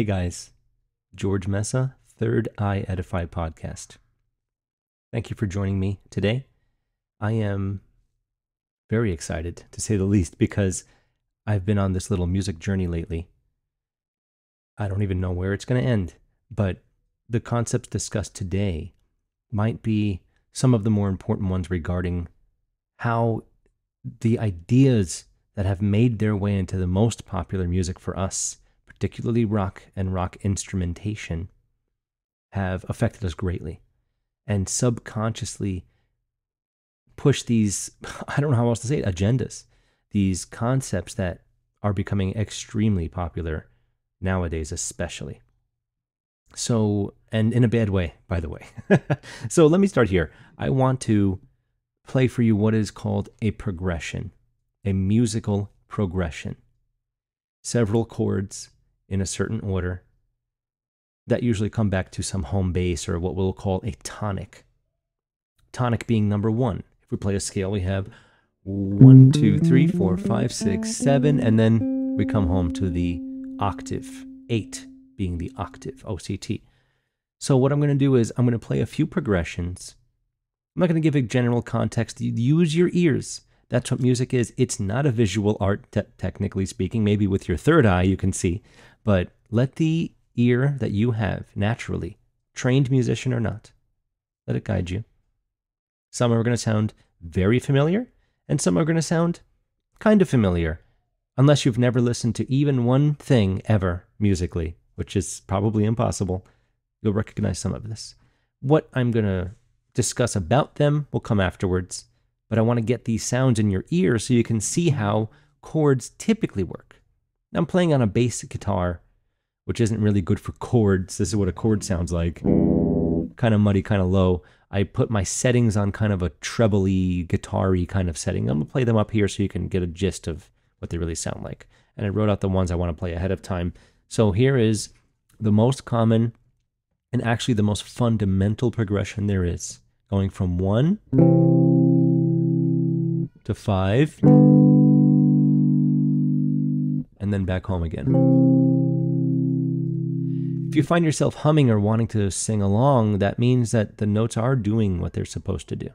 Hey guys, George Mesa, Third Eye Edify podcast. Thank you for joining me today. I am very excited, to say the least, because I've been on this little music journey lately. I don't even know where it's going to end, but the concepts discussed today might be some of the more important ones regarding how the ideas that have made their way into the most popular music for us, particularly rock and rock instrumentation, have affected us greatly and subconsciously push these, I don't know how else to say it, agendas, these concepts that are becoming extremely popular nowadays, especially. So, and in a bad way, by the way. So let me start here. I want to play for you what is called a progression, a musical progression. Several chords in a certain order that usually come back to some home base or what we'll call a tonic. Tonic being number one. If we play a scale, we have 1, 2, 3, 4, 5, 6, 7, and then we come home to the octave, 8 being the octave, OCT. So what I'm going to do is I'm going to play a few progressions. I'm not going to give a general context. Use your ears. That's what music is. It's not a visual art, technically speaking. Maybe with your third eye you can see, but let the ear that you have naturally, trained musician or not, let it guide you. Some are going to sound very familiar, and some are going to sound kind of familiar, unless you've never listened to even one thing ever musically, which is probably impossible. You'll recognize some of this. What I'm going to discuss about them will come afterwards, but I want to get these sounds in your ear so you can see how chords typically work. Now, I'm playing on a bass guitar, which isn't really good for chords. This is what a chord sounds like. Kind of muddy, kind of low. I put my settings on kind of a treble-y, guitar-y kind of setting. I'm going to play them up here so you can get a gist of what they really sound like. And I wrote out the ones I want to play ahead of time. So here is the most common and actually the most fundamental progression there is, going from 1 to 5, and then back home again. If you find yourself humming or wanting to sing along, that means that the notes are doing what they're supposed to do.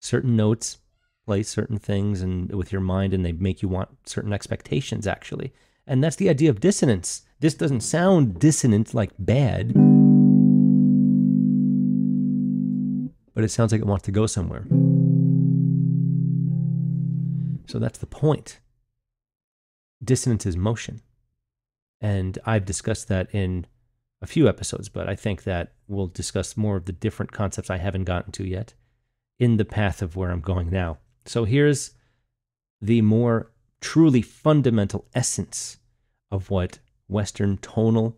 Certain notes play certain things and with your mind, and they make you want certain expectations, actually. And that's the idea of dissonance. This doesn't sound dissonant like bad, but it sounds like it wants to go somewhere. So that's the point. Dissonance is motion. And I've discussed that in a few episodes, but I think that we'll discuss more of the different concepts I haven't gotten to yet in the path of where I'm going now. So here's the more truly fundamental essence of what Western tonal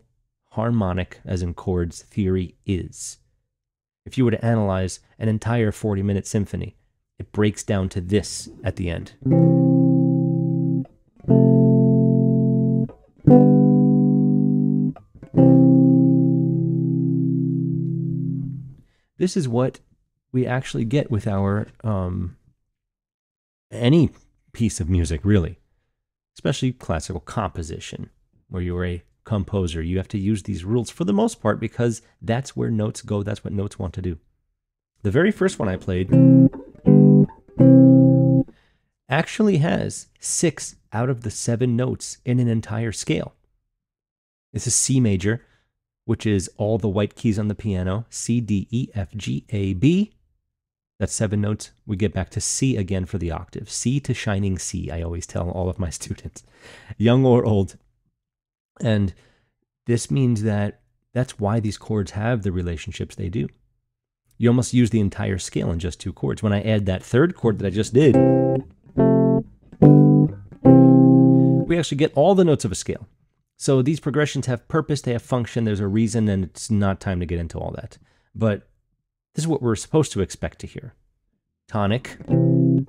harmonic, as in chords, theory is. If you were to analyze an entire 40-minute symphony, it breaks down to this at the end. This is what we actually get with our any piece of music, really, especially classical composition, where you're a composer. You have to use these rules for the most part because that's where notes go. That's what notes want to do. The very first one I played actually has 6 out of the 7 notes in an entire scale. This is C major, which is all the white keys on the piano, C, D, E, F, G, A, B. That's 7 notes. We get back to C again for the octave. C to shining C, I always tell all of my students, young or old. And this means that that's why these chords have the relationships they do. You almost use the entire scale in just 2 chords. When I add that third chord that I just did, we actually get all the notes of a scale. So these progressions have purpose, they have function, there's a reason, and it's not time to get into all that. But this is what we're supposed to expect to hear. Tonic,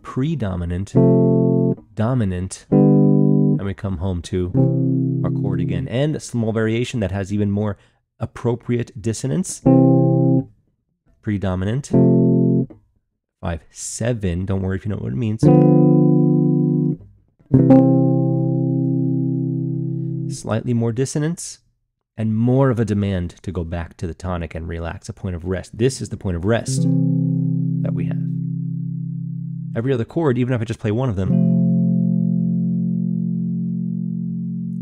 predominant, dominant, and we come home to our chord again. And a small variation that has even more appropriate dissonance. Predominant, 5, 7, don't worry if you know what it means. Slightly more dissonance, and more of a demand to go back to the tonic and relax, a point of rest. This is the point of rest that we have. Every other chord, even if I just play one of them,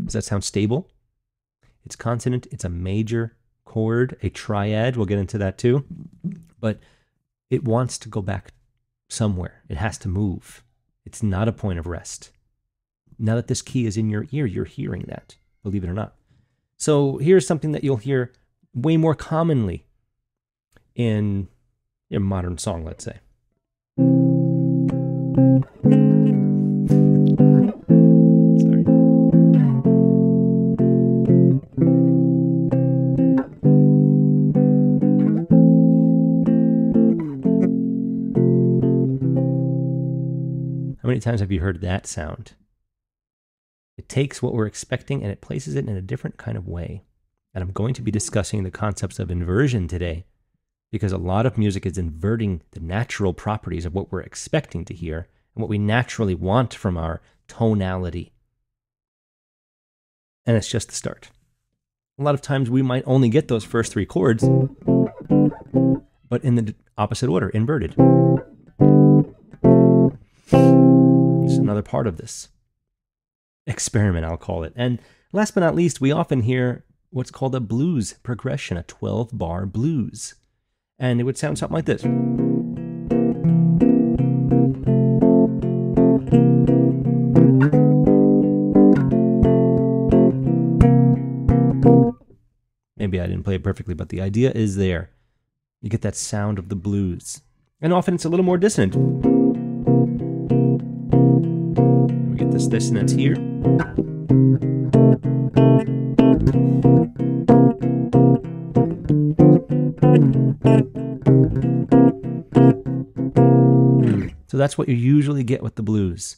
does that sound stable? It's consonant, it's a major chord, a triad, we'll get into that too, but it wants to go back somewhere. It has to move. It's not a point of rest. Now that this key is in your ear, you're hearing that, believe it or not. So here's something that you'll hear way more commonly in a modern song, let's say. Sorry. How many times have you heard that sound? It takes what we're expecting and it places it in a different kind of way. And I'm going to be discussing the concepts of inversion today, because a lot of music is inverting the natural properties of what we're expecting to hear and what we naturally want from our tonality. And it's just the start. A lot of times we might only get those first three chords, but in the opposite order, inverted. It's another part of this experiment, I'll call it. And last but not least, we often hear what's called a blues progression, a 12-bar blues. And it would sound something like this. Maybe I didn't play it perfectly, but the idea is there. You get that sound of the blues. And often it's a little more dissonant. We get this dissonance here. So that's what you usually get with the blues.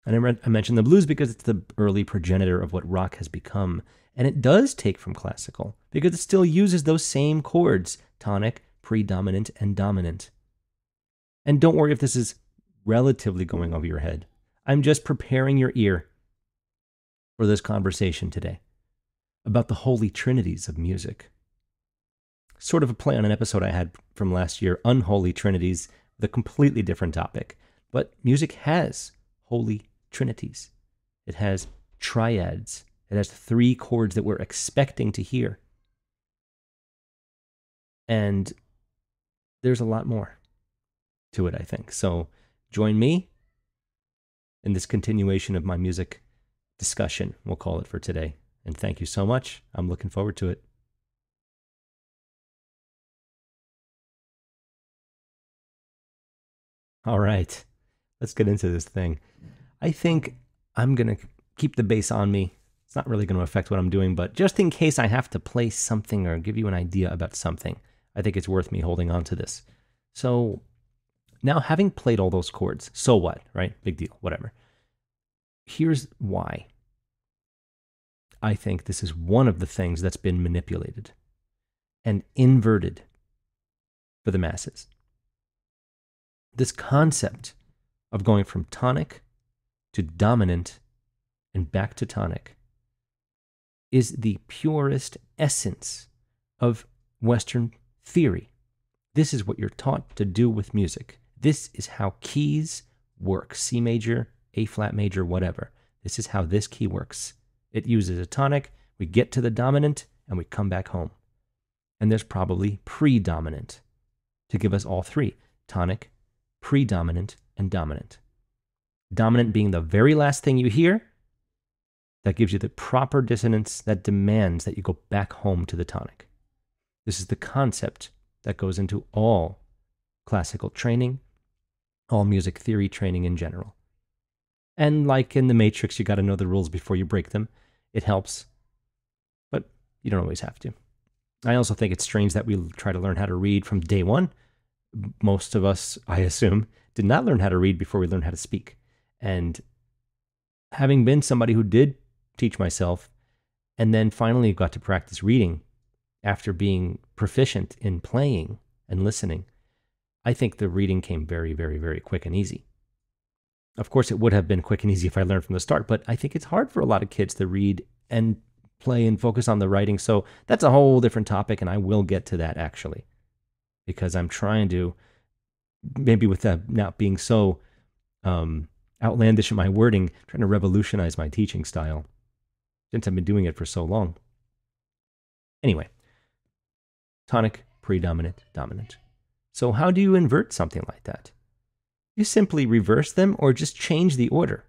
And I mentioned the blues because it's the early progenitor of what rock has become. And it does take from classical because it still uses those same chords, tonic, predominant, and dominant. And don't worry if this is relatively going over your head. I'm just preparing your ear for this conversation today about the holy trinities of music. Sort of a play on an episode I had from last year, Unholy Trinities, with a completely different topic. But music has holy trinities. It has triads. It has three chords that we're expecting to hear. And there's a lot more to it, I think. So join me in this continuation of my music discussion, we'll call it, for today. And thank you so much. I'm looking forward to it. All right, let's get into this thing. I think I'm going to keep the bass on me. It's not really going to affect what I'm doing, but just in case I have to play something or give you an idea about something, I think it's worth me holding on to this. So now, having played all those chords, so what, right? Big deal, whatever. Here's why I think this is one of the things that's been manipulated and inverted for the masses. This concept of going from tonic to dominant and back to tonic is the purest essence of Western theory. This is what you're taught to do with music. This is how keys work. C major, A flat major, whatever. This is how this key works. It uses a tonic, we get to the dominant, and we come back home. And there's probably predominant to give us all three: tonic, predominant, and dominant. Dominant being the very last thing you hear, that gives you the proper dissonance that demands that you go back home to the tonic. This is the concept that goes into all classical training, all music theory training in general. And like in the Matrix, you got to know the rules before you break them. It helps, but you don't always have to. I also think it's strange that we try to learn how to read from day one. Most of us, I assume, did not learn how to read before we learned how to speak. And having been somebody who did teach myself and then finally got to practice reading after being proficient in playing and listening, I think the reading came very, very, very quick and easy. Of course, it would have been quick and easy if I learned from the start, but I think it's hard for a lot of kids to read and play and focus on the writing. So that's a whole different topic, and I will get to that actually, because I'm trying to, maybe with that not being so outlandish in my wording, trying to revolutionize my teaching style since I've been doing it for so long. Anyway, tonic, predominant, dominant. So how do you invert something like that? You simply reverse them or just change the order,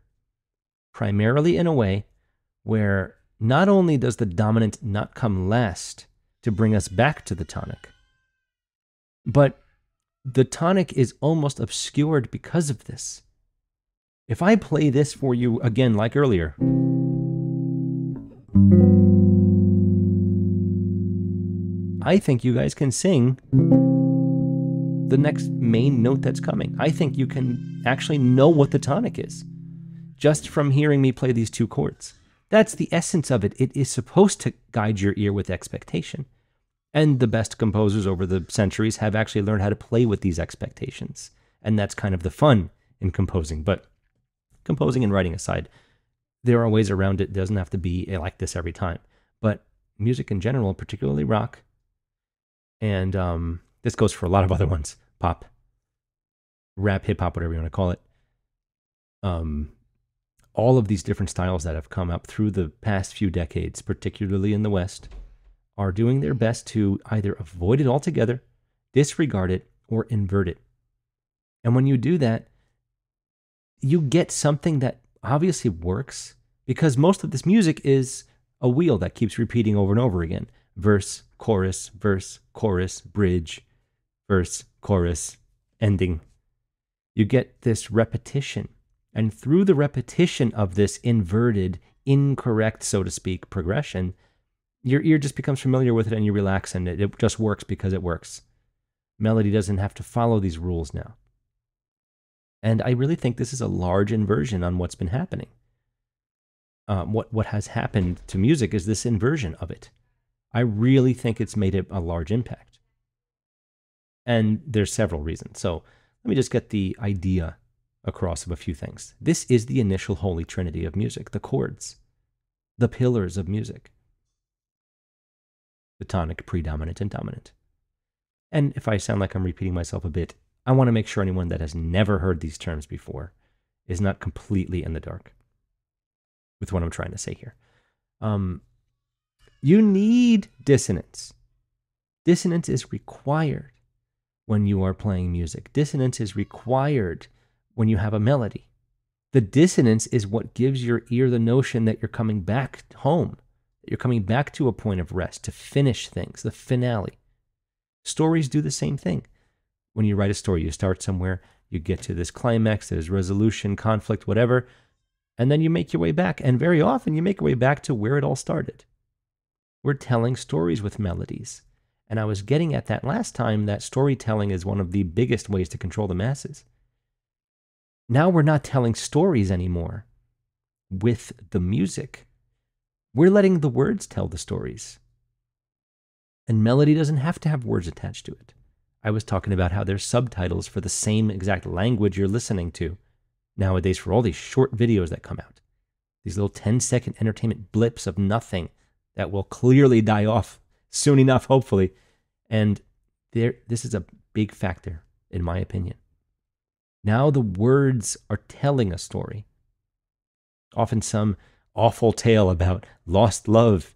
primarily in a way where not only does the dominant not come last to bring us back to the tonic, but the tonic is almost obscured because of this. If I play this for you again, like earlier, I think you guys can sing the next main note that's coming. I think you can actually know what the tonic is just from hearing me play these two chords. That's the essence of it. It is supposed to guide your ear with expectation. And the best composers over the centuries have actually learned how to play with these expectations. And that's kind of the fun in composing. But composing and writing aside, there are ways around it. It doesn't have to be like this every time. But music in general, particularly rock, and this goes for a lot of other ones, pop, rap, hip-hop, whatever you want to call it, all of these different styles that have come up through the past few decades, particularly in the West, are doing their best to either avoid it altogether, disregard it, or invert it. And when you do that, you get something that obviously works, because most of this music is a wheel that keeps repeating over and over again. Verse, chorus, bridge, verse, chorus, ending. You get this repetition. And through the repetition of this inverted, incorrect, so to speak, progression, your ear just becomes familiar with it and you relax, and it just works because it works. Melody doesn't have to follow these rules now. And I really think this is a large inversion on what's been happening. What has happened to music is this inversion of it. I really think it's made a large impact. And there's several reasons. So let me just get the idea across of a few things. This is the initial holy trinity of music, the chords, the pillars of music. The tonic, predominant, and dominant. And if I sound like I'm repeating myself a bit, I want to make sure anyone that has never heard these terms before is not completely in the dark with what I'm trying to say here. You need dissonance. Dissonance is required when you are playing music. Dissonance is required when you have a melody. The dissonance is what gives your ear the notion that you're coming back home, that you're coming back to a point of rest, to finish things, the finale. Stories do the same thing. When you write a story, you start somewhere, you get to this climax, there's resolution, conflict, whatever, and then you make your way back. And very often you make your way back to where it all started. We're telling stories with melodies. And I was getting at that last time, that storytelling is one of the biggest ways to control the masses. Now we're not telling stories anymore with the music. We're letting the words tell the stories. And melody doesn't have to have words attached to it. I was talking about how there's subtitles for the same exact language you're listening to nowadays for all these short videos that come out. These little 10-second entertainment blips of nothing that will clearly die off soon enough, hopefully. And this is a big factor, in my opinion. Now the words are telling a story. Often some awful tale about lost love,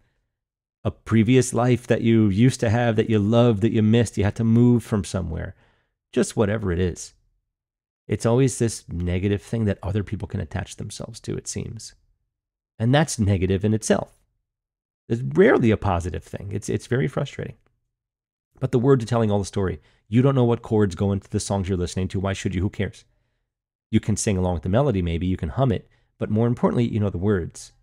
a previous life that you used to have, that you loved, that you missed, you had to move from somewhere. Just whatever it is. It's always this negative thing that other people can attach themselves to, it seems. And that's negative in itself. It's rarely a positive thing. It's very frustrating. But the words are telling all the story. You don't know what chords go into the songs you're listening to. Why should you? Who cares? You can sing along with the melody, maybe. You can hum it. But more importantly, you know the words.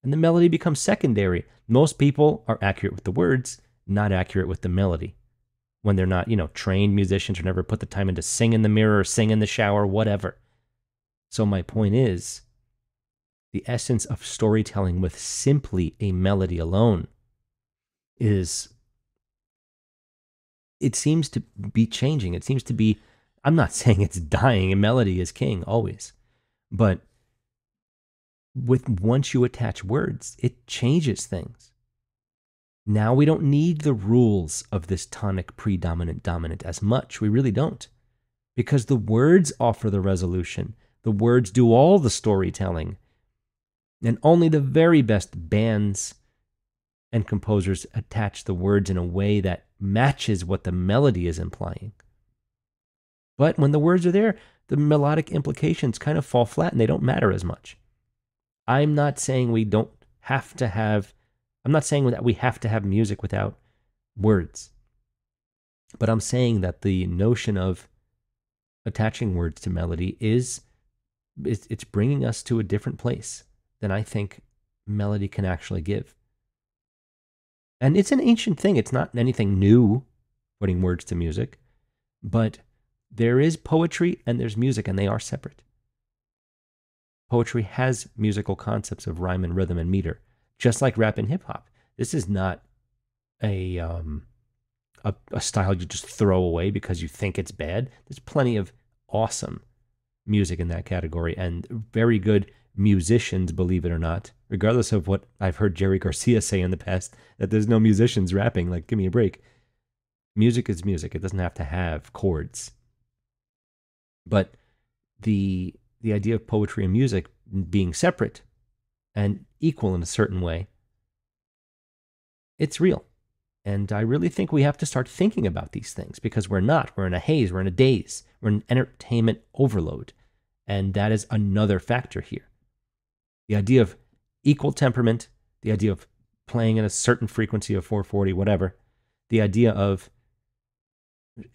And the melody becomes secondary. Most people are accurate with the words, not accurate with the melody. When they're not, trained musicians or never put the time in to sing in the mirror, sing in the shower, whatever. So my point is, the essence of storytelling with simply a melody alone is, it seems to be changing. It seems to be, I'm not saying it's dying, and melody is king always. But Once you attach words, it changes things. Now we don't need the rules of this tonic predominant dominant as much. We really don't. Because the words offer the resolution. The words do all the storytelling. And only the very best bands and composers attach the words in a way that matches what the melody is implying. But when the words are there, the melodic implications kind of fall flat and they don't matter as much. I'm not saying we don't have to have, I'm not saying that we have to have music without words. But I'm saying that the notion of attaching words to melody it's bringing us to a different place than I think melody can actually give. And it's an ancient thing. It's not anything new, putting words to music, but there is poetry and there's music, and they are separate. Poetry has musical concepts of rhyme and rhythm and meter, just like rap and hip hop. This is not a style you just throw away because you think it's bad. There's plenty of awesome music in that category, and very good musicians, believe it or not, regardless of what I've heard Jerry Garcia say in the past, that there's no musicians rapping. Like, give me a break. Music is music. It doesn't have to have chords. But the idea of poetry and music being separate and equal in a certain way, it's real. And I really think we have to start thinking about these things, because we're not. We're in a haze. We're in a daze. We're in entertainment overload. And that is another factor here. The idea of equal temperament, the idea of playing at a certain frequency of 440, whatever, the idea of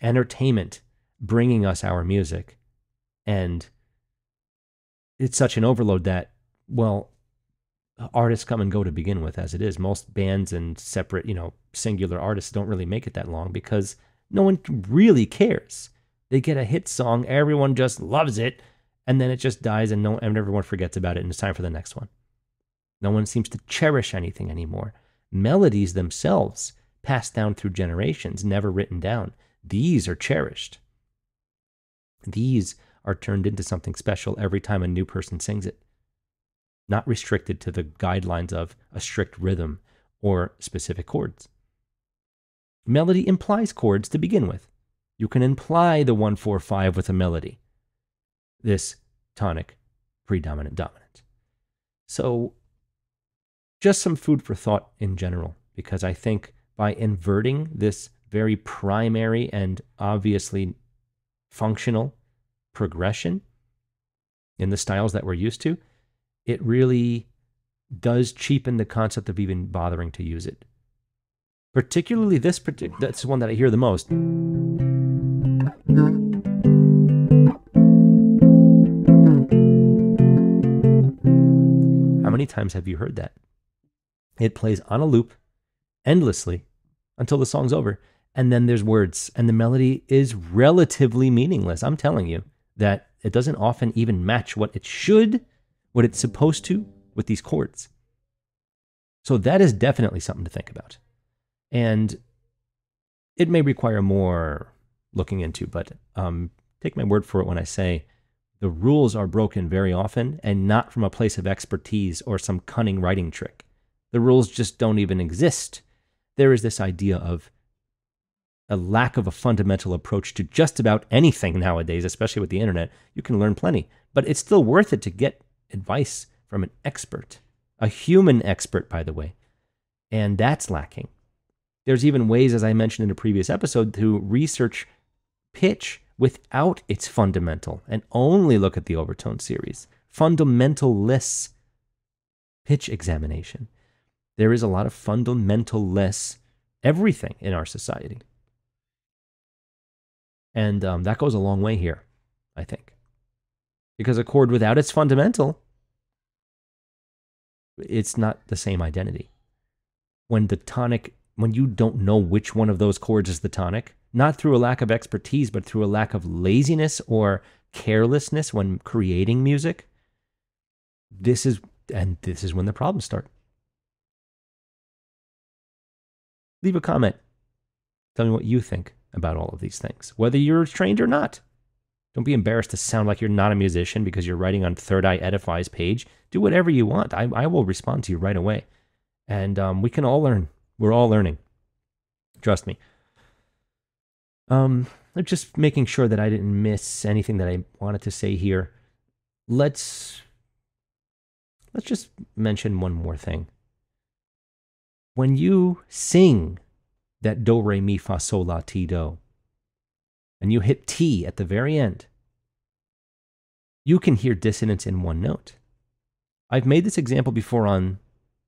entertainment bringing us our music. And it's such an overload that, well, artists come and go to begin with as it is. Most bands and separate, singular artists don't really make it that long because no one really cares. They get a hit song, everyone just loves it, and then it just dies and everyone forgets about it, and it's time for the next one. No one seems to cherish anything anymore. Melodies themselves, passed down through generations, never written down, these are cherished. These are turned into something special every time a new person sings it. Not restricted to the guidelines of a strict rhythm or specific chords. Melody implies chords to begin with. You can imply the 1-4-5 with a melody. This tonic, predominant, dominant. So just some food for thought in general, because I think by inverting this very primary and obviously functional progression in the styles that we're used to, it really does cheapen the concept of even bothering to use it. Particularly that's the one that I hear the most. How many times have you heard that? It plays on a loop endlessly until the song's over, and then there's words, and the melody is relatively meaningless. I'm telling you that it doesn't often even match what it's supposed to with these chords. So that is definitely something to think about. And it may require more looking into, but take my word for it when I say the rules are broken very often, and not from a place of expertise or some cunning writing trick. The rules just don't even exist. There is this idea of a lack of a fundamental approach to just about anything nowadays, especially with the internet. You can learn plenty, but it's still worth it to get advice from an expert, a human expert, by the way. And that's lacking. There's even ways, as I mentioned in a previous episode, to research pitch without its fundamental and only look at the overtone series. Fundamental-less pitch examination. There is a lot of fundamental-less everything in our society. And that goes a long way here, I think. Because a chord without its fundamental, it's not the same identity. When you don't know which one of those chords is the tonic, not through a lack of expertise, but through a lack of laziness or carelessness when creating music, this is when the problems start. Leave a comment. Tell me what you think about all of these things, whether you're trained or not. Don't be embarrassed to sound like you're not a musician because you're writing on Third Eye Edify's page. Do whatever you want. I will respond to you right away. And we can all learn. We're all learning. Trust me. Just making sure that I didn't miss anything that I wanted to say here. Let's just mention one more thing. When you sing that do, re, mi, fa, sol, la, ti, do, and you hit T at the very end, you can hear dissonance in one note. I've made this example before on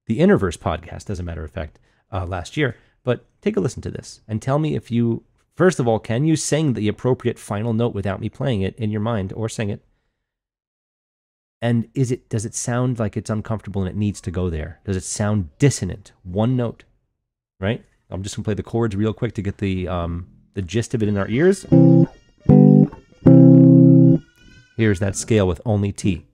the Innerverse podcast, as a matter of fact, last year, but take a listen to this and tell me if you, first of all, can you sing the appropriate final note without me playing it in your mind, or sing it? And does it sound like it's uncomfortable and it needs to go there? Does it sound dissonant? One note, right? I'm just gonna play the chords real quick to get the gist of it in our ears. Here's that scale with only T.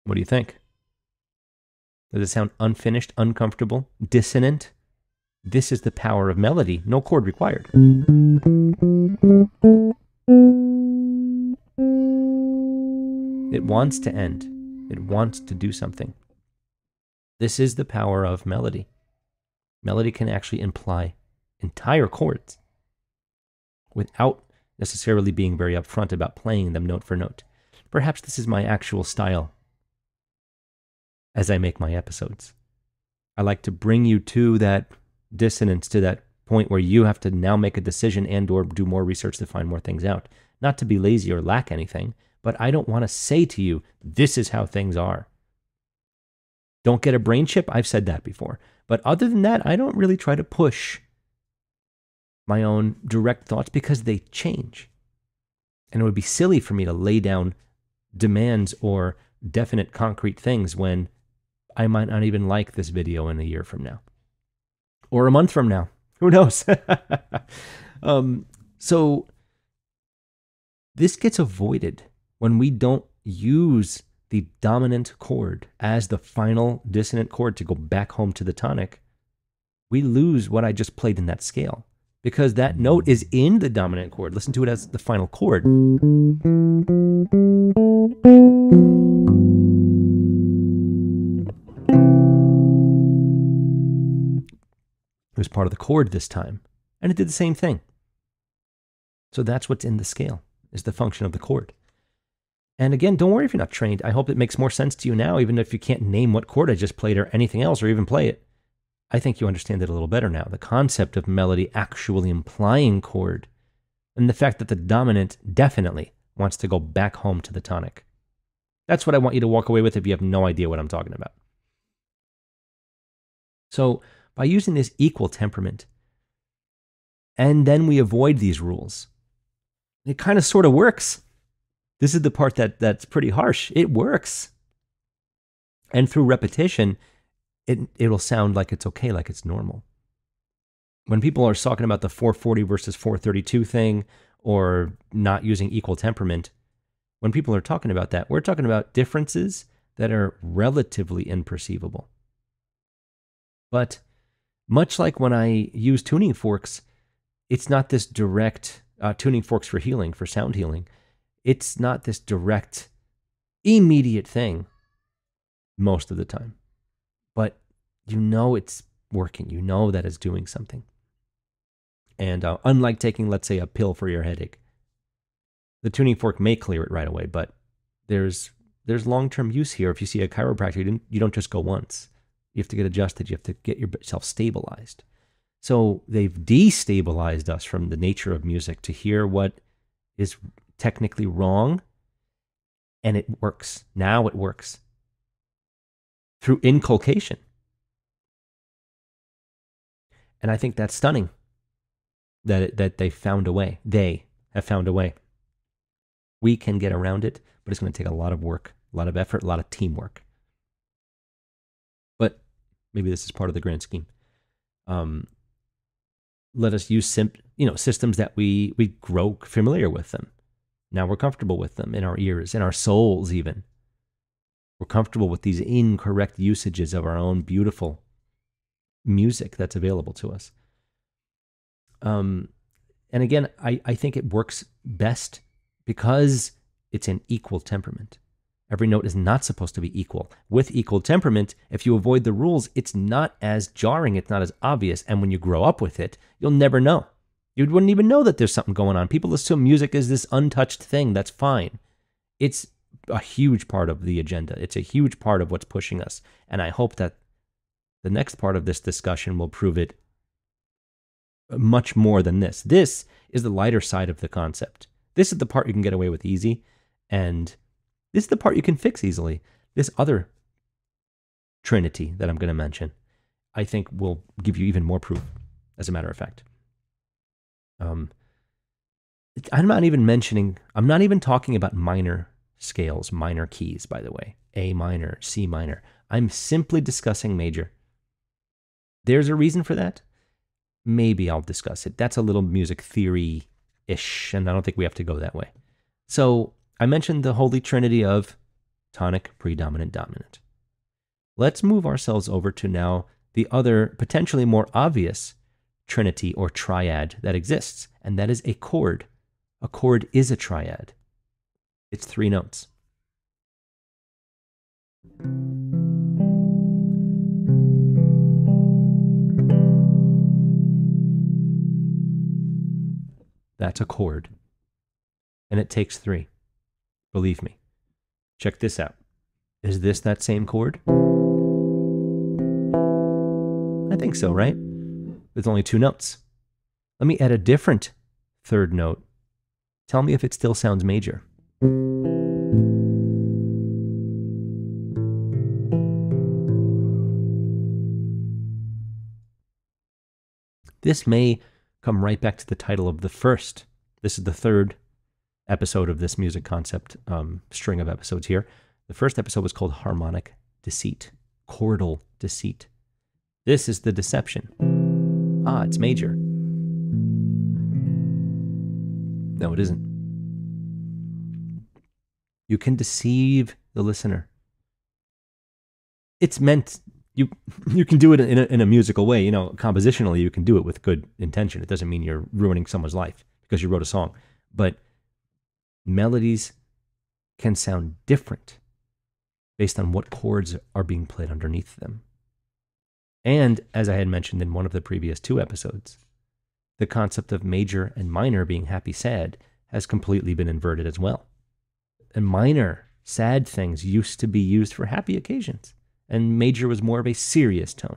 What do you think? Does it sound unfinished, uncomfortable, dissonant? This is the power of melody. No chord required. It wants to end. It wants to do something. This is the power of melody. Melody can actually imply entire chords without necessarily being very upfront about playing them note for note. Perhaps this is my actual style as I make my episodes. I like to bring you to that dissonance, to that point where you have to now make a decision and or do more research to find more things out. Not to be lazy or lack anything, but I don't want to say to you, this is how things are. Don't get a brain chip. I've said that before. But other than that, I don't really try to push my own direct thoughts because they change. And it would be silly for me to lay down demands or definite concrete things when I might not even like this video in a year from now. Or a month from now. Who knows? So this gets avoided when we don't use the dominant chord as the final dissonant chord to go back home to the tonic. We lose what I just played in that scale because that note is in the dominant chord. Listen to it as the final chord. It was part of the chord this time, and it did the same thing. So that's what's in the scale, is the function of the chord. And again, don't worry if you're not trained. I hope it makes more sense to you now, even if you can't name what chord I just played or anything else, or even play it. I think you understand it a little better now. The concept of melody actually implying chord, and the fact that the dominant definitely wants to go back home to the tonic. That's what I want you to walk away with if you have no idea what I'm talking about. So by using this equal temperament, and then we avoid these rules, it kind of sort of works. This is the part that's pretty harsh. It works. And through repetition, it'll sound like it's okay, like it's normal. When people are talking about the 440 versus 432 thing, or not using equal temperament, when people are talking about that, we're talking about differences that are relatively imperceivable. But much like when I use tuning forks, it's not this direct, tuning forks for healing, for sound healing, it's not this direct, immediate thing most of the time. But you know it's working. You know that it's doing something. And unlike taking, let's say, a pill for your headache, the tuning fork may clear it right away, but there's long-term use here. If you see a chiropractor, you don't just go once. You have to get adjusted. You have to get yourself stabilized. So they've destabilized us from the nature of music to hear what is technically wrong, and it works. Now it works. Through inculcation. And I think that's stunning that they found a way. They have found a way. We can get around it, but it's going to take a lot of work, a lot of effort, a lot of teamwork. But maybe this is part of the grand scheme. Let us use systems that we grow familiar with them. Now we're comfortable with them in our ears, in our souls even. We're comfortable with these incorrect usages of our own beautiful music that's available to us. And again, I think it works best because it's an equal temperament. Every note is not supposed to be equal. With equal temperament, if you avoid the rules, it's not as jarring, it's not as obvious, and when you grow up with it, you'll never know. You wouldn't even know that there's something going on. People assume music is this untouched thing. That's fine. It's a huge part of the agenda. It's a huge part of what's pushing us. And I hope that the next part of this discussion will prove it much more than this. This is the lighter side of the concept. This is the part you can get away with easy, and this is the part you can fix easily. This other Trinity that I'm going to mention, I think will give you even more proof, as a matter of fact. I'm not even talking about minor scales, minor keys, by the way. A minor, C minor. I'm simply discussing major. There's a reason for that. Maybe I'll discuss it. That's a little music theory-ish, and I don't think we have to go that way. So I mentioned the Holy Trinity of tonic, predominant, dominant. Let's move ourselves over to now the other, potentially more obvious trinity or triad that exists, and that is a chord. A chord is a triad. It's 3 notes. That's a chord. And it takes 3. Believe me. Check this out. Is this that same chord? I think so, right? With only 2 notes. Let me add a different 3rd note. Tell me if it still sounds major. This may come right back to the title of the first. This is the 3rd episode of this music concept string of episodes here. The first episode was called Harmonic Deceit, chordal deceit. This is the deception. It's major. No, it isn't. You can deceive the listener. It's meant, you can do it in a musical way. Compositionally, you can do it with good intention. It doesn't mean you're ruining someone's life because you wrote a song. But melodies can sound different based on what chords are being played underneath them. And as I had mentioned in one of the previous 2 episodes, the concept of major and minor being happy, sad has completely been inverted as well. And minor, sad things used to be used for happy occasions, and major was more of a serious tone.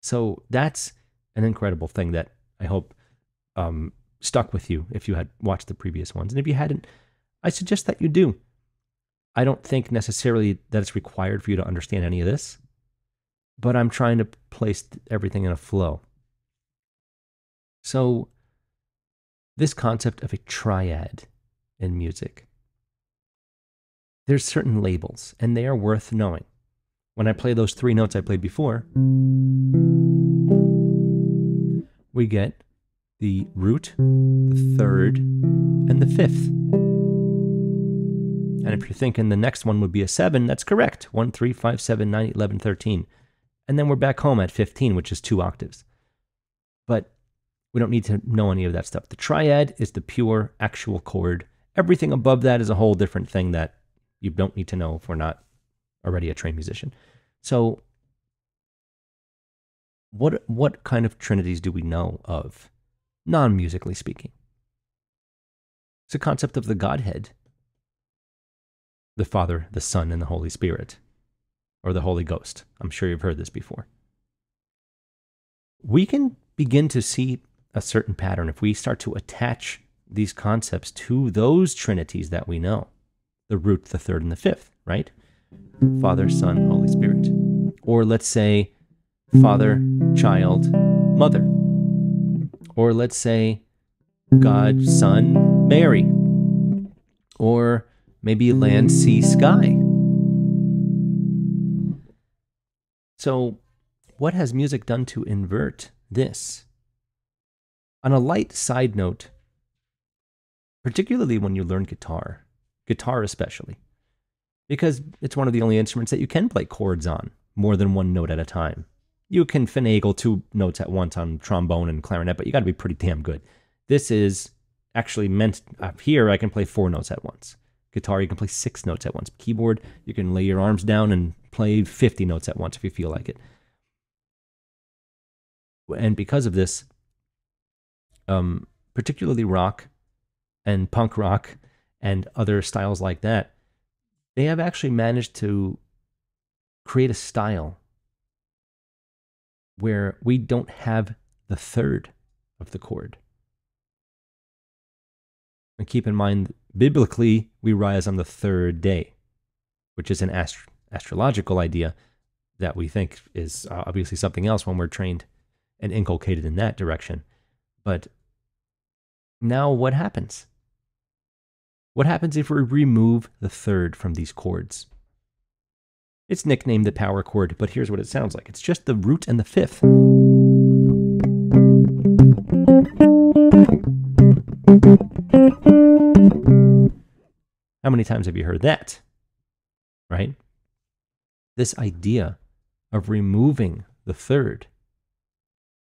So that's an incredible thing that I hope stuck with you if you had watched the previous ones. And if you hadn't, I suggest that you do. I don't think necessarily that it's required for you to understand any of this, but I'm trying to place everything in a flow. So this concept of a triad in music, there's certain labels, and they are worth knowing. When I play those 3 notes I played before, we get the root, the 3rd, and the 5th. And if you're thinking the next one would be a 7, that's correct. 1, 3, 5, 7, 9, 8, 11, 13. And then we're back home at 15, which is 2 octaves. But we don't need to know any of that stuff. The triad is the pure, actual chord. Everything above that is a whole different thing that you don't need to know if we're not already a trained musician. So what kind of trinities do we know of, non-musically speaking? It's a concept of the Godhead, the Father, the Son, and the Holy Spirit, or the Holy Ghost. I'm sure you've heard this before. We can begin to see a certain pattern if we start to attach these concepts to those trinities that we know. The root, the 3rd, and the 5th, right? Father, Son, Holy Spirit. Or let's say Father, Child, Mother. Or let's say God, Son, Mary. Or maybe land, sea, sky. So what has music done to invert this? On a light side note, particularly when you learn guitar especially, because it's one of the only instruments that you can play chords on more than 1 note at a time. You can finagle 2 notes at once on trombone and clarinet, but you got to be pretty damn good. This is actually meant, up here, I can play 4 notes at once. Guitar, you can play 6 notes at once. Keyboard, you can lay your arms down and play 50 notes at once if you feel like it. And because of this, particularly rock and punk rock and other styles like that, they have actually managed to create a style where we don't have the third of the chord. And keep in mind, biblically, we rise on the 3rd day, which is an astrological idea that we think is obviously something else when we're trained and inculcated in that direction. But now what happens? What happens if we remove the 3rd from these chords? It's nicknamed the power chord, but here's what it sounds like. It's just the root and the 5th. How many times have you heard that? Right? This idea of removing the 3rd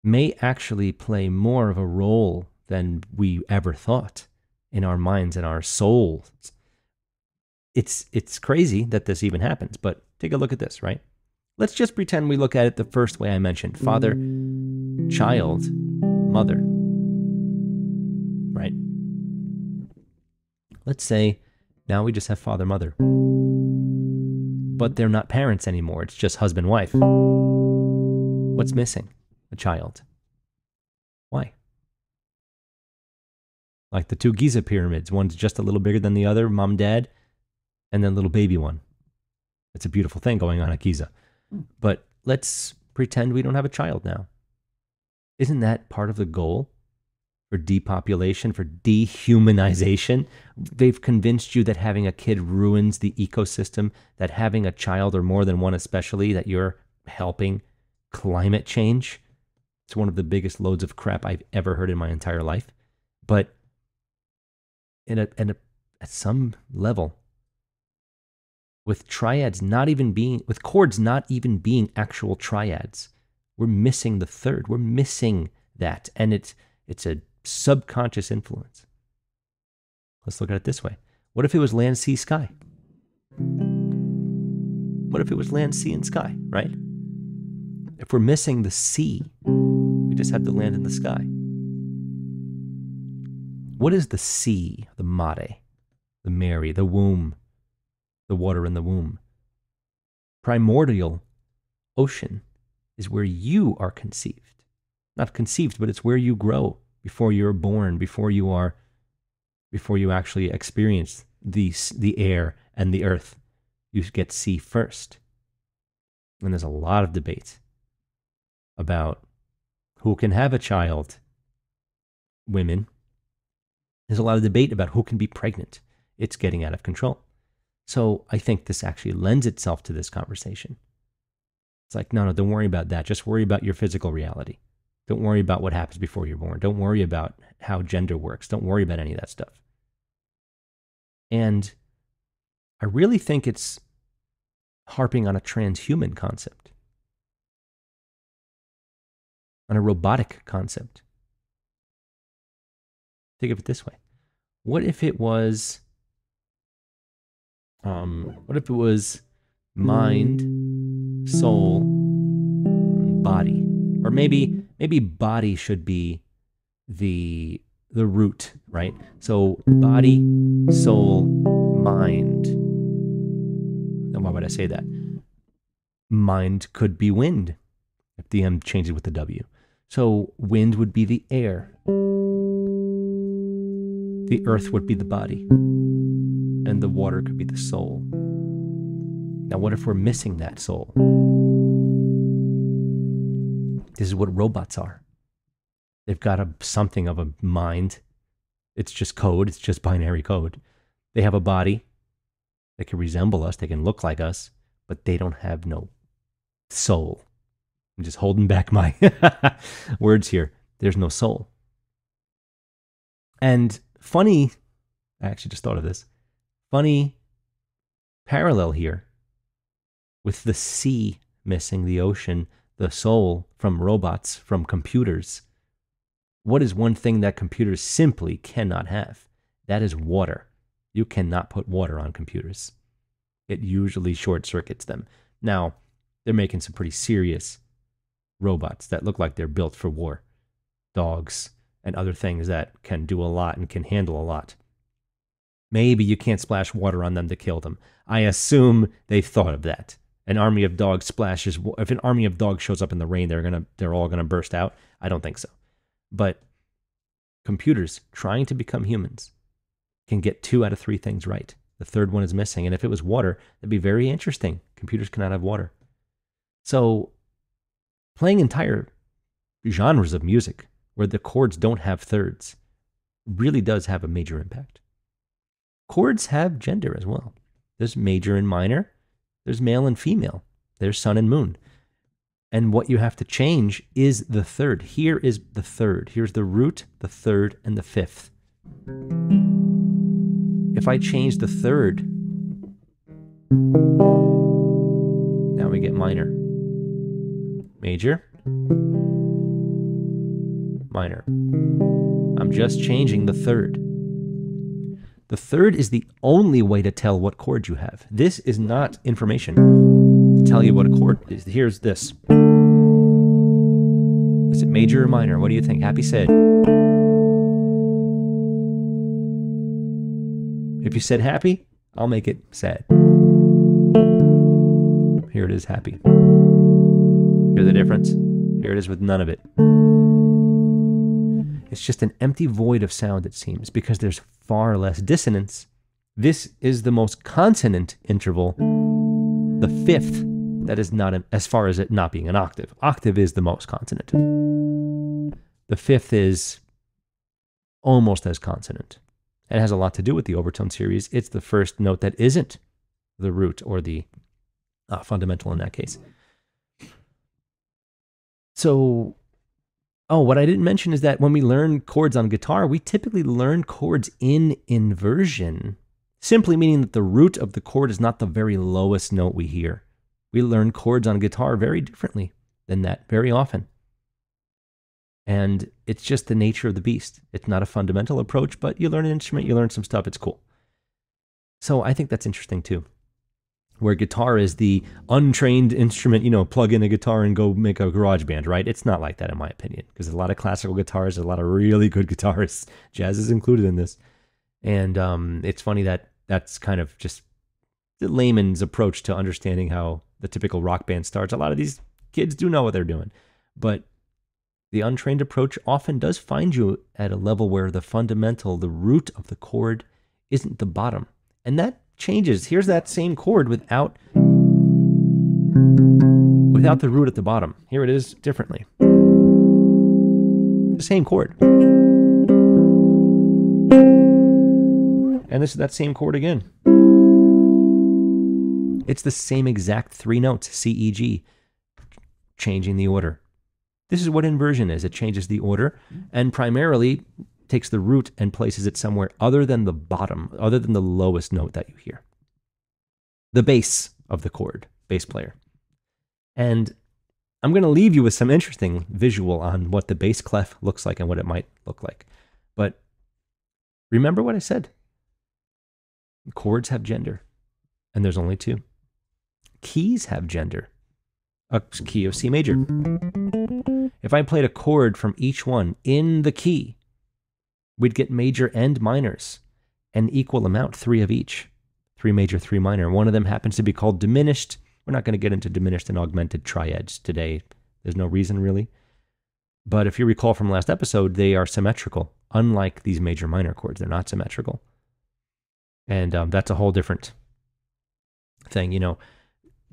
may actually play more of a role than we ever thought in our minds and our souls. It's crazy that this even happens, but take a look at this, right? Let's just pretend we look at it the first way I mentioned. Father, child, mother. Right? Let's say now we just have father, mother. But they're not parents anymore. It's just husband, wife. What's missing? A child. Why? Like the 2 Giza pyramids. One's just a little bigger than the other, mom, dad, and then little baby one. It's a beautiful thing going on at Giza. But let's pretend we don't have a child now. Isn't that part of the goal for depopulation, for dehumanization? They've convinced you that having a kid ruins the ecosystem, that having a child, or more than one especially, that you're helping climate change. It's one of the biggest loads of crap I've ever heard in my entire life. But at some level, with triads not even being, with chords not even being actual triads, we're missing the 3rd. We're missing that, and it's a subconscious influence. Let's look at it this way. What if it was land, sea, sky? What if it was land, sea, and sky, right? If we're missing the sea, we just have the land and the sky. What is the sea, the mare, the Mary, the womb, the water in the womb? Primordial ocean is where you are conceived. Not conceived, but it's where you grow before you're born, before you actually experience the air and the earth. You get sea first. And there's a lot of debate about who can have a child. Women. There's a lot of debate about who can be pregnant. It's getting out of control. So I think this actually lends itself to this conversation. It's like, no, don't worry about that. Just worry about your physical reality. Don't worry about what happens before you're born. Don't worry about how gender works. Don't worry about any of that stuff. And I really think it's harping on a transhuman concept, on a robotic concept. Think of it this way. What if it was mind, soul, body? Or maybe body should be the root, right? So body, soul, mind. Then why would I say that? Mind could be wind, if the M changes with the W. So wind would be the air. The earth would be the body. And the water could be the soul. Now what if we're missing that soul? This is what robots are. They've got something of a mind. It's just code. It's just binary code. They have a body. They can resemble us. They can look like us. But they don't have no soul. I'm just holding back my words here. There's no soul. And funny, I actually just thought of this. Funny parallel here with the sea missing, the ocean, the soul from robots, from computers, what is one thing that computers simply cannot have? That is water. You cannot put water on computers. It usually short circuits them. Now, they're making some pretty serious robots that look like they're built for war. Dogs and other things that can do a lot and can handle a lot. Maybe you can't splash water on them to kill them. I assume they've thought of that. An army of dogs splashes. If an army of dogs shows up in the rain, they're all gonna burst out. I don't think so. But computers trying to become humans can get 2 out of 3 things right. The third one is missing. And if it was water, that'd be very interesting. Computers cannot have water. So playing entire genres of music where the chords don't have thirds really does have a major impact. Chords have gender as well. There's major and minor. There's male and female. There's sun and moon. And what you have to change is the third. Here is the third. Here's the root, the third, and the fifth. If I change the third, now we get minor. Major. Minor. I'm just changing the third. The third is the only way to tell what chord you have. This is not information to tell you what a chord is. Here's this. Is it major or minor? What do you think? Happy said. If you said happy, I'll make it sad. Here it is, happy. Hear the difference? Here it is with none of it. It's just an empty void of sound, it seems, because there's far less dissonance. This is the most consonant interval, the fifth, that is not, as far as it not being an octave. Octave is the most consonant. The fifth is almost as consonant. It has a lot to do with the overtone series. It's the first note that isn't the root or the fundamental in that case. So, what I didn't mention is that when we learn chords on guitar, we typically learn chords in inversion, simply meaning that the root of the chord is not the very lowest note we hear. We learn chords on guitar very differently than that very often. And it's just the nature of the beast. It's not a fundamental approach, but you learn an instrument, you learn some stuff, it's cool. So I think that's interesting too. Where guitar is the untrained instrument, plug in a guitar and go make a garage band, right? It's not like that in my opinion, because there's a lot of classical guitars, there's a lot of really good guitarists. Jazz is included in this. And it's funny that that's kind of just the layman's approach to understanding how the typical rock band starts. A lot of these kids do know what they're doing, but the untrained approach often does find you at a level where the fundamental, the root of the chord isn't the bottom. And that changes. Here's that same chord without the root at the bottom. Here it is differently. The same chord. And this is that same chord again. It's the same exact 3 notes, C, E, G, changing the order. This is what inversion is. It changes the order and primarily takes the root and places it somewhere other than the bottom, other than the lowest note that you hear. The bass of the chord, bass player. And I'm going to leave you with some interesting visual on what the bass clef looks like and what it might look like. But remember what I said. Chords have gender, and there's only 2. Keys have gender. A key of C major. If I played a chord from each one in the key, we'd get major and minors, an equal amount, 3 of each. 3 major, 3 minor. One of them happens to be called diminished. We're not going to get into diminished and augmented triads today. There's no reason really. But if you recall from last episode, they are symmetrical. Unlike these major minor chords, they're not symmetrical. And that's a whole different thing.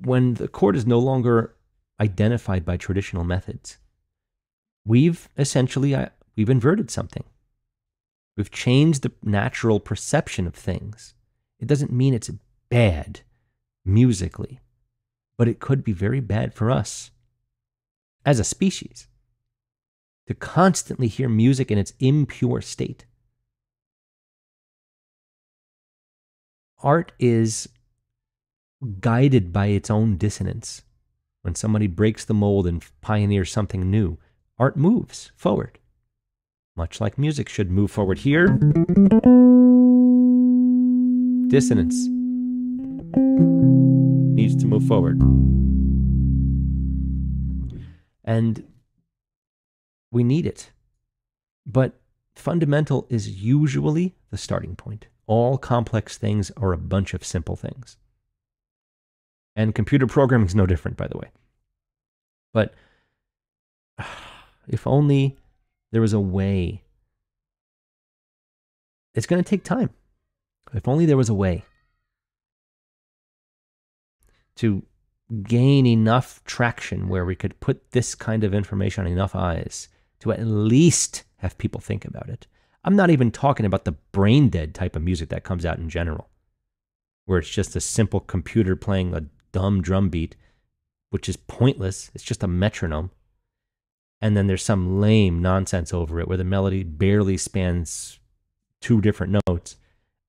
When the chord is no longer identified by traditional methods, we've inverted something. We've changed the natural perception of things. It doesn't mean it's bad musically, but it could be very bad for us as a species to constantly hear music in its impure state. Art is guided by its own dissonance. When somebody breaks the mold and pioneers something new, art moves forward. Much like music should move forward here. Dissonance needs to move forward. And we need it. But fundamental is usually the starting point. All complex things are a bunch of simple things. And computer programming is no different, by the way. But if only there was a way. It's going to take time. If only there was a way to gain enough traction where we could put this kind of information on enough eyes to at least have people think about it. I'm not even talking about the brain dead type of music that comes out in general, where it's just a simple computer playing a dumb drum beat, which is pointless. It's just a metronome. And then there's some lame nonsense over it where the melody barely spans 2 different notes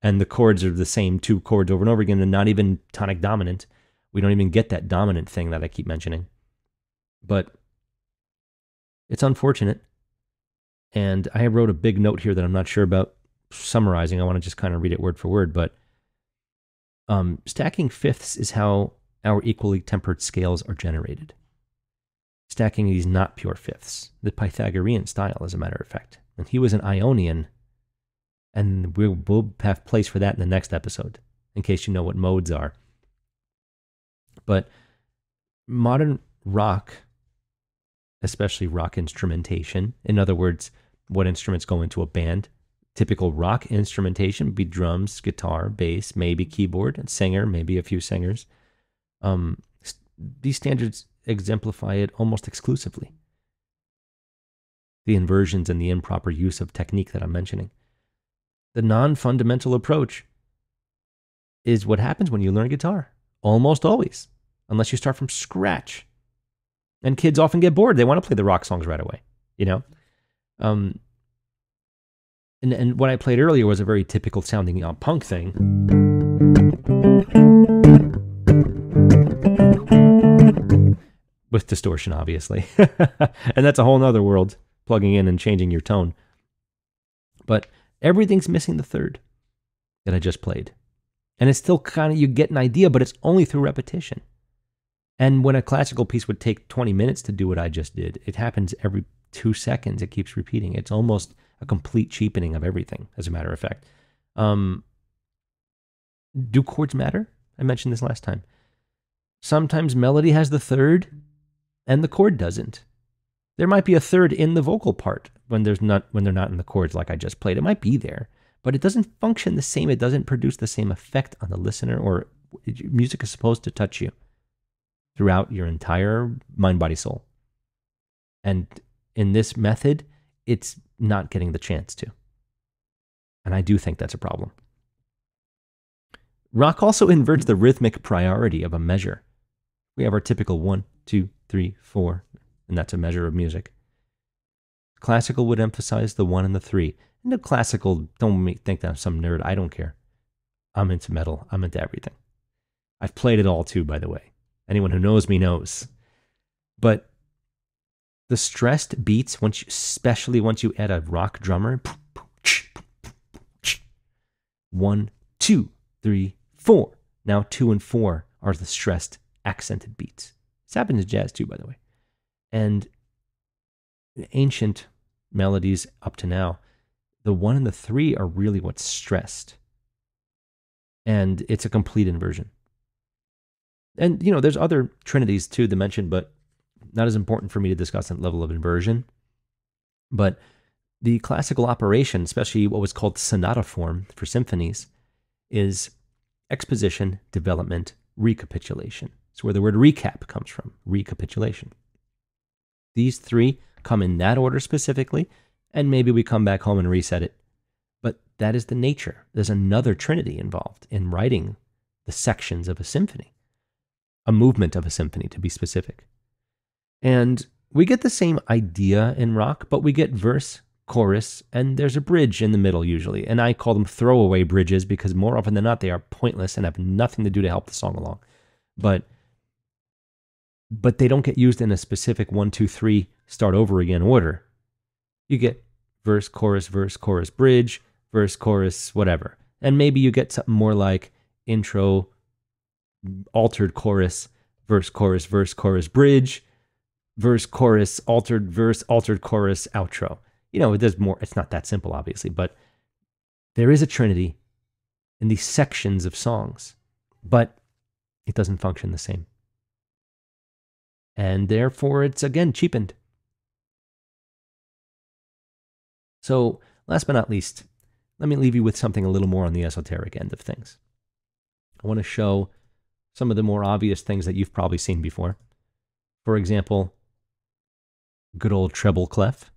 and the chords are the same 2 chords over and over again and not even tonic dominant. We don't even get that dominant thing that I keep mentioning. But it's unfortunate. And I wrote a big note here that I'm not sure about summarizing. I want to just kind of read it word for word. But stacking fifths is how our equally tempered scales are generated. Stacking these not pure fifths, the Pythagorean style, as a matter of fact. And he was an Ionian, and we'll have place for that in the next episode, in case you know what modes are. But modern rock, especially rock instrumentation, in other words, what instruments go into a band, typical rock instrumentation would be drums, guitar, bass, maybe keyboard, and singer, maybe a few singers. These standards exemplify it almost exclusively. The inversions and the improper use of technique that I'm mentioning. The non-fundamental approach is what happens when you learn guitar. Almost always. Unless you start from scratch. And kids often get bored. They want to play the rock songs right away. You know? And what I played earlier was a very typical sounding punk thing. With distortion, obviously. And that's a whole nother world, plugging in and changing your tone. But everything's missing the third that I just played. And it's still kind of, you get an idea, but it's only through repetition. And when a classical piece would take 20 minutes to do what I just did, it happens every 2 seconds. It keeps repeating. It's almost a complete cheapening of everything, as a matter of fact. Do chords matter? I mentioned this last time. Sometimes melody has the third, and the chord doesn't. There might be a third in the vocal part when they're not in the chords like I just played. It might be there, but it doesn't function the same. It doesn't produce the same effect on the listener, or music is supposed to touch you throughout your entire mind, body, soul. And in this method, it's not getting the chance to. And I do think that's a problem. Rock also inverts the rhythmic priority of a measure. We have our typical 1, 2, 3, 4, and that's a measure of music. Classical would emphasize the 1 and the 3. And the classical, don't think that I'm some nerd. I don't care. I'm into metal. I'm into everything. I've played it all too, by the way. Anyone who knows me knows. But the stressed beats, especially once you add a rock drummer, 1, 2, 3, 4. Now 2 and 4 are the stressed accented beats. This happens in jazz too, by the way. And ancient melodies up to now, the 1 and the 3 are really what's stressed. And it's a complete inversion. And, you know, there's other trinities too to mention, but not as important for me to discuss that level of inversion. But the classical operation, especially what was called sonata form for symphonies, is exposition, development, recapitulation. It's where the word recap comes from, recapitulation. These 3 come in that order specifically, and maybe we come back home and reset it. But that is the nature. There's another trinity involved in writing the sections of a symphony, a movement of a symphony to be specific. And we get the same idea in rock, but we get verse, chorus, and there's a bridge in the middle usually. And I call them throwaway bridges because more often than not, they are pointless and have nothing to do to help the song along. But but they don't get used in a specific 1, 2, 3, start over again order. You get verse, chorus, bridge, verse, chorus, whatever. And maybe you get something more like intro, altered chorus, verse, chorus, bridge, verse, chorus, altered verse, altered chorus, outro. There's more. It's not that simple, obviously, but there is a trinity in these sections of songs, but it doesn't function the same. And therefore, it's, again, cheapened. So, last but not least, let me leave you with something a little more on the esoteric end of things. I want to show some of the more obvious things that you've probably seen before. For example, good old treble clef.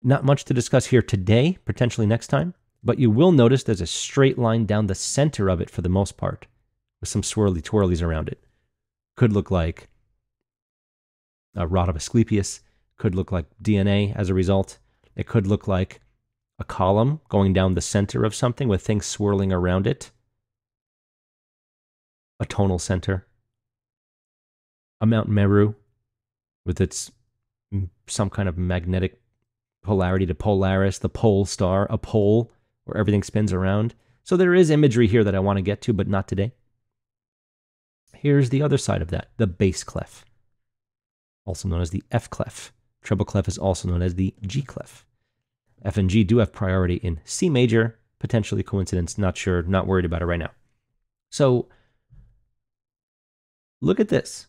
Not much to discuss here today, potentially next time, but you will notice there's a straight line down the center of it for the most part, with some swirly twirlies around it. Could look like a rod of Asclepius, could look like DNA as a result. It could look like a column going down the center of something with things swirling around it. A tonal center. A Mount Meru with its some kind of magnetic polarity to Polaris, the pole star, a pole where everything spins around. So there is imagery here that I want to get to, but not today. Here's the other side of that, the bass clef, also known as the F clef. Treble clef is also known as the G clef. F and G do have priority in C major, potentially coincidence, not sure, not worried about it right now. So look at this.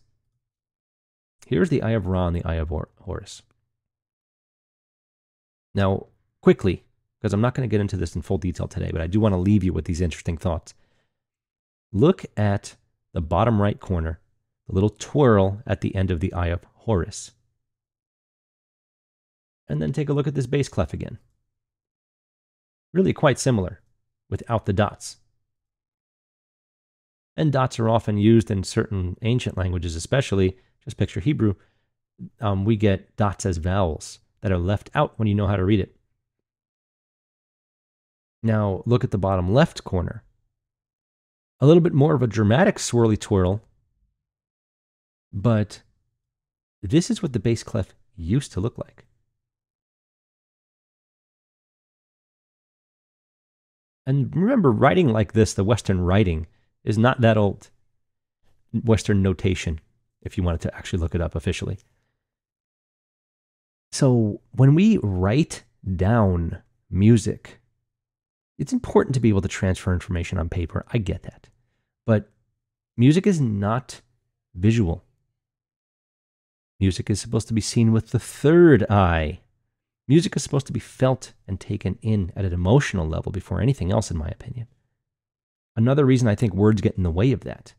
Here's the Eye of Ra and the Eye of Horus. Now, quickly, because I'm not going to get into this in full detail today, but I do want to leave you with these interesting thoughts. Look at the bottom right corner, the little twirl at the end of the Eye of Horus. And then take a look at this bass clef again. Really quite similar, without the dots. And dots are often used in certain ancient languages, especially, just picture Hebrew, we get dots as vowels that are left out when you know how to read it. Now, look at the bottom left corner. A little bit more of a dramatic swirly twirl, but this is what the bass clef used to look like. And remember, writing like this, the Western writing, is not that old. Western notation, if you wanted to actually look it up officially. So when we write down music, it's important to be able to transfer information on paper. I get that. But music is not visual. Music is supposed to be seen with the third eye. Music is supposed to be felt and taken in at an emotional level before anything else, in my opinion. Another reason I think words get in the way of that.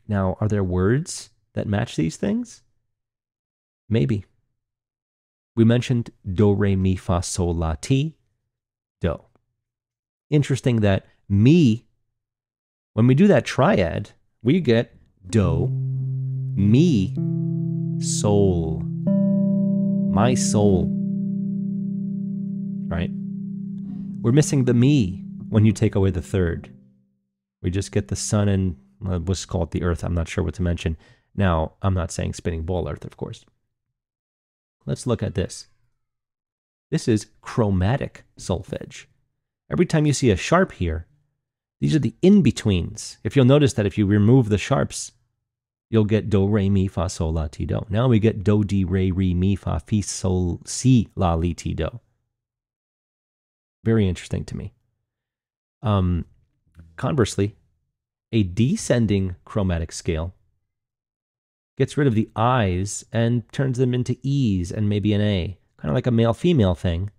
Now, are there words that match these things? Maybe. We mentioned do, re, mi, fa, sol, la, ti, do. Interesting that mi, when we do that triad, we get do, mi, sol. My soul. Right? We're missing the me when you take away the third. We just get the sun and, let's call it the earth. I'm not sure what to mention. Now, I'm not saying spinning ball earth, of course. Let's look at this. This is chromatic solfege. Every time you see a sharp here, these are the in-betweens. If you'll notice that if you remove the sharps, you'll get do, re, mi, fa, sol, la, ti, do. Now we get do, di, re, mi, fa, fi, sol, si, la, li, ti, do. Very interesting to me. Conversely, a descending chromatic scale gets rid of the I's and turns them into E's and maybe an A, kind of like a male-female thing.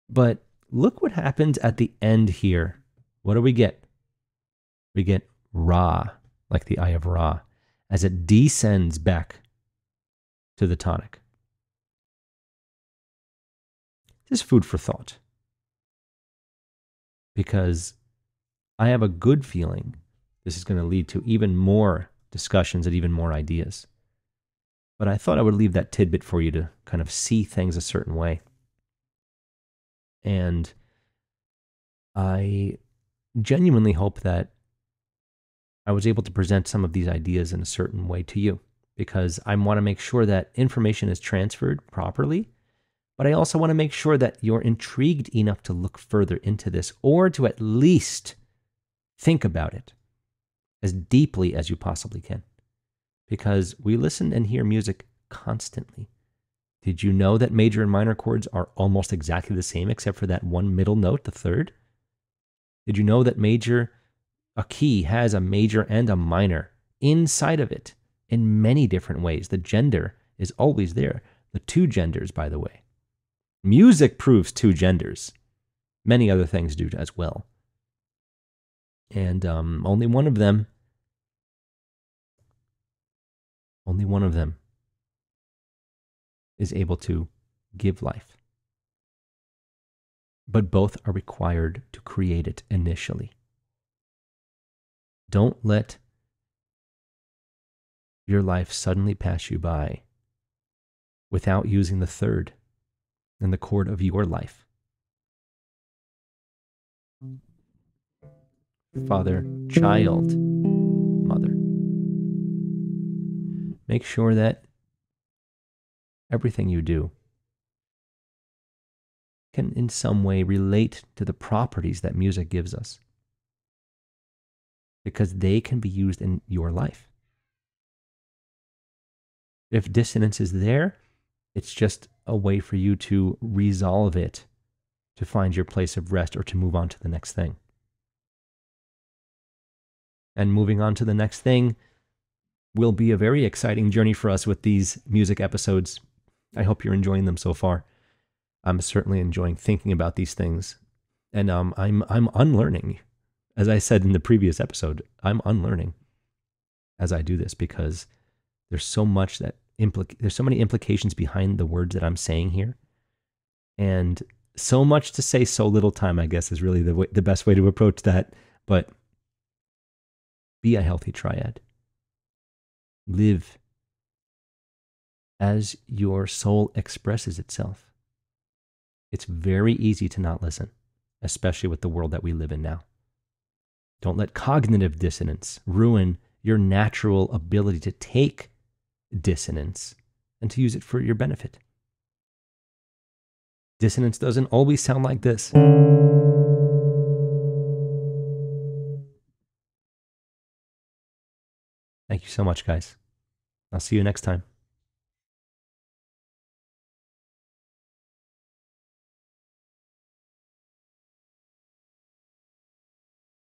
But look what happens at the end here. What do we get? We get Ra, like the Eye of Ra, as it descends back to the tonic. This is food for thought, because I have a good feeling this is going to lead to even more discussions and even more ideas. But I thought I would leave that tidbit for you to kind of see things a certain way. And I genuinely hope that I was able to present some of these ideas in a certain way to you because I want to make sure that information is transferred properly, but I also want to make sure that you're intrigued enough to look further into this or to at least think about it as deeply as you possibly can, because we listen and hear music constantly. Did you know that major and minor chords are almost exactly the same except for that one middle note, the third? Did you know that a key has a major and a minor inside of it in many different ways? The gender is always there. The two genders, by the way. Music proves two genders. Many other things do as well. And only one of them is able to give life. But both are required to create it initially. Don't let your life suddenly pass you by without using the third and the chord of your life. Father, child, mother. Make sure that everything you do can in some way relate to the properties that music gives us, because they can be used in your life. If dissonance is there, it's just a way for you to resolve it, to find your place of rest, or to move on to the next thing. And moving on to the next thing will be a very exciting journey for us with these music episodes. I hope you're enjoying them so far. I'm certainly enjoying thinking about these things. And I'm unlearning. As I said in the previous episode, I'm unlearning as I do this, because there's so much that there's so many implications behind the words that I'm saying here. And so much to say, so little time, I guess, is really the best way to approach that. But be a healthy triad. Live as your soul expresses itself. It's very easy to not listen, especially with the world that we live in now. Don't let cognitive dissonance ruin your natural ability to take dissonance and to use it for your benefit. Dissonance doesn't always sound like this. Thank you so much, guys. I'll see you next time.